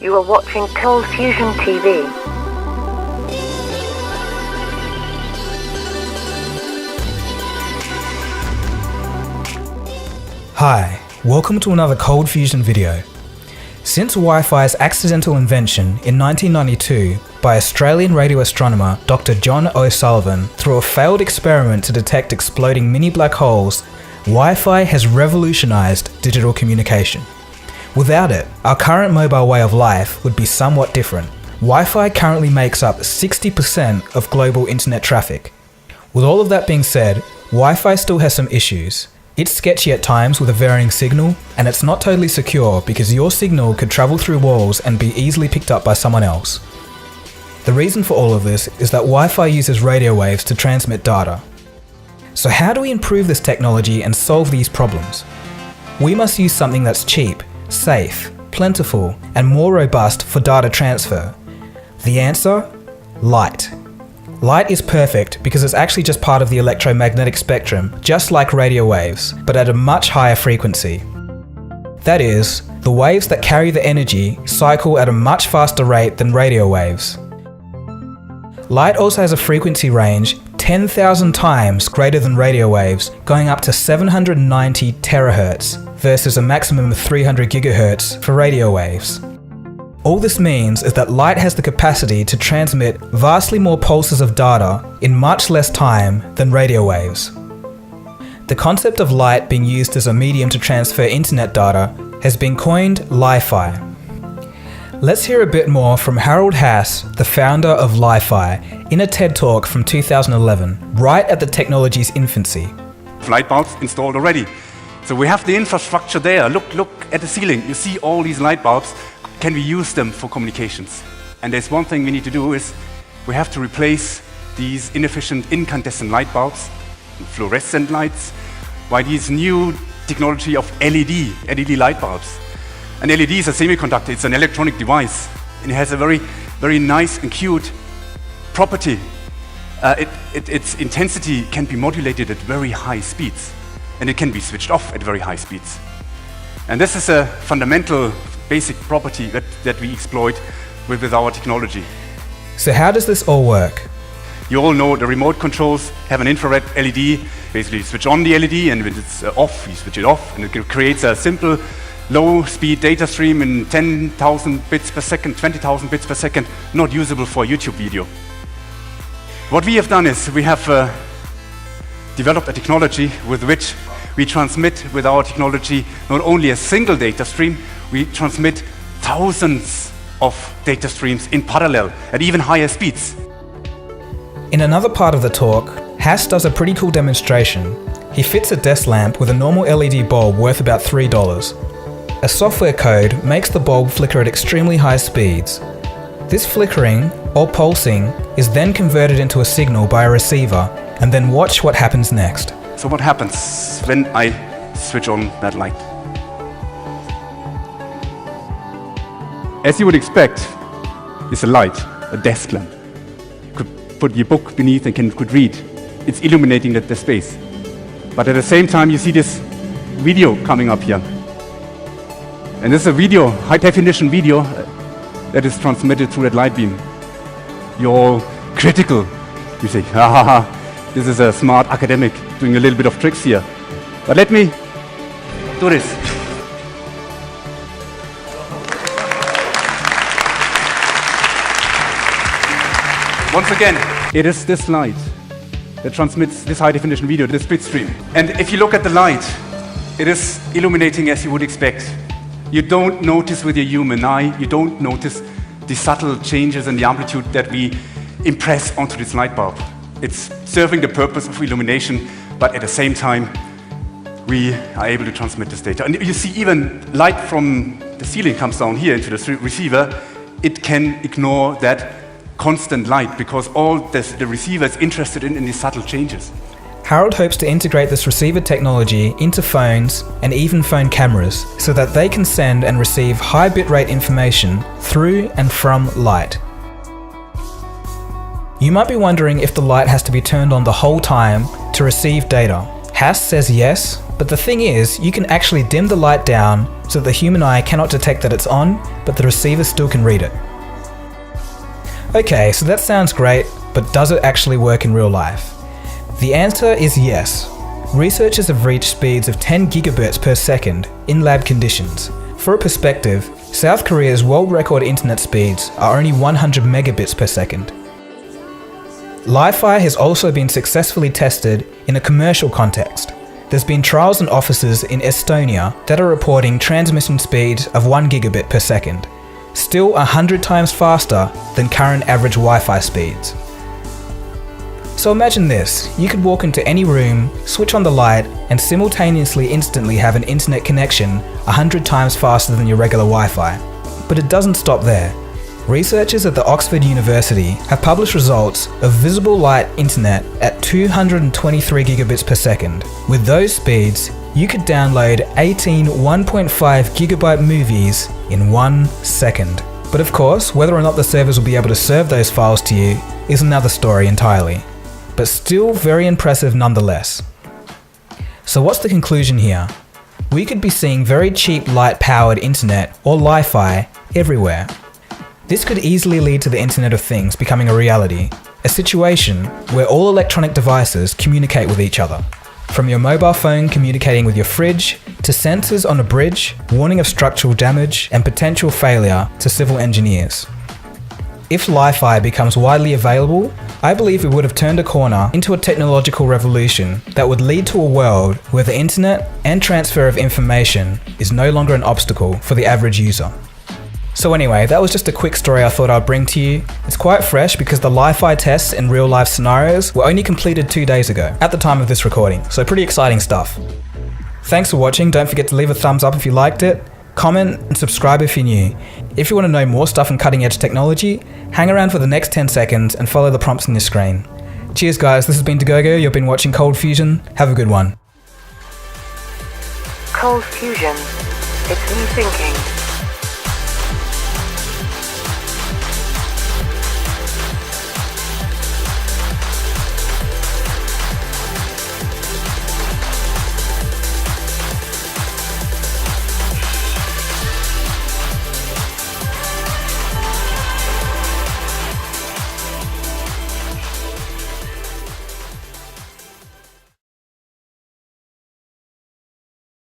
You are watching Cold Fusion TV. Hi, welcome to another Cold Fusion video. Since Wi-Fi's accidental invention in 1992 by Australian radio astronomer Dr. John O'Sullivan through a failed experiment to detect exploding mini black holes, Wi-Fi has revolutionized digital communication. Without it, our current mobile way of life would be somewhat different. Wi-Fi currently makes up 60% of global internet traffic. With all of that being said, Wi-Fi still has some issues. It's sketchy at times with a varying signal, and it's not totally secure because your signal could travel through walls and be easily picked up by someone else. The reason for all of this is that Wi-Fi uses radio waves to transmit data. So how do we improve this technology and solve these problems? We must use something that's cheap, safe, plentiful, and more robust for data transfer. The answer? Light. Light is perfect because it's actually just part of the electromagnetic spectrum, just like radio waves, but at a much higher frequency. That is, the waves that carry the energy cycle at a much faster rate than radio waves. Light also has a frequency range 10,000 times greater than radio waves, going up to 790 terahertz versus a maximum of 300 gigahertz for radio waves. All this means is that light has the capacity to transmit vastly more pulses of data in much less time than radio waves. The concept of light being used as a medium to transfer internet data has been coined Li-Fi. Let's hear a bit more from Harold Haas, the founder of Li-Fi, in a TED Talk from 2011, right at the technology's infancy. Light bulbs installed already. So we have the infrastructure there. Look at the ceiling. You see all these light bulbs. Can we use them for communications? And there's one thing we need to do is we have to replace these inefficient incandescent light bulbs, fluorescent lights, by these new technology of LED light bulbs. An LED is a semiconductor, it's an electronic device, and it has a very, very nice and cute property. Its intensity can be modulated at very high speeds, and it can be switched off at very high speeds. And this is a fundamental basic property that we exploit with our technology. So how does this all work? You all know the remote controls have an infrared LED. Basically, you switch on the LED, and when it's off, you switch it off, and it creates a simple low-speed data stream in 10,000 bits per second, 20,000 bits per second, not usable for a YouTube video. What we have done is we have developed a technology with which we transmit with our technology not only a single data stream, we transmit thousands of data streams in parallel at even higher speeds. In another part of the talk, Haas does a pretty cool demonstration. He fits a desk lamp with a normal LED bulb worth about $3. A software code makes the bulb flicker at extremely high speeds. This flickering, or pulsing, is then converted into a signal by a receiver, and then watch what happens next. So what happens when I switch on that light? As you would expect, it's a light, a desk lamp. You could put your book beneath and could read. It's illuminating the space. But at the same time, you see this video coming up here. And this is a video, high-definition video, that is transmitted through that light beam. You're all critical. You say, this is a smart academic doing a little bit of tricks here. But let me do this. Once again, it is this light that transmits this high-definition video, this bit stream. And if you look at the light, it is illuminating as you would expect. You don't notice with your human eye, you don't notice the subtle changes in the amplitude that we impress onto this light bulb. It's serving the purpose of illumination, but at the same time, we are able to transmit this data. And you see even light from the ceiling comes down here into the receiver. It can ignore that constant light because all the receiver is interested in these subtle changes. Harold hopes to integrate this receiver technology into phones and even phone cameras so that they can send and receive high bitrate information through and from light. You might be wondering if the light has to be turned on the whole time to receive data. Haas says yes, but the thing is, you can actually dim the light down so that the human eye cannot detect that it's on, but the receiver still can read it. Okay, so that sounds great, but does it actually work in real life? The answer is yes. Researchers have reached speeds of 10 gigabits per second in lab conditions. For a perspective, South Korea's world record internet speeds are only 100 megabits per second. Li-Fi has also been successfully tested in a commercial context. There's been trials in offices in Estonia that are reporting transmission speeds of 1 gigabit per second, still 100 times faster than current average Wi-Fi speeds. So imagine this, you could walk into any room, switch on the light, and simultaneously instantly have an internet connection 100 times faster than your regular Wi-Fi. But it doesn't stop there. Researchers at the Oxford University have published results of visible light internet at 223 gigabits per second. With those speeds, you could download 18 1.5 gigabyte movies in 1 second. But of course, whether or not the servers will be able to serve those files to you is another story entirely. But still very impressive nonetheless. So what's the conclusion here? We could be seeing very cheap light-powered internet or Li-Fi everywhere. This could easily lead to the Internet of Things becoming a reality, a situation where all electronic devices communicate with each other. From your mobile phone communicating with your fridge, to sensors on a bridge, warning of structural damage and potential failure to civil engineers. If Li-Fi becomes widely available, I believe we would have turned a corner into a technological revolution that would lead to a world where the internet and transfer of information is no longer an obstacle for the average user. So anyway, that was just a quick story I thought I'd bring to you. It's quite fresh because the Li-Fi tests in real life scenarios were only completed 2 days ago, at the time of this recording, so pretty exciting stuff. Thanks for watching, don't forget to leave a thumbs up if you liked it, comment and subscribe if you're new. If you want to know more stuff on cutting edge technology, hang around for the next 10 seconds and follow the prompts on your screen. Cheers guys, this has been Dagogo, you've been watching Cold Fusion, have a good one. Cold Fusion. It's new thinking.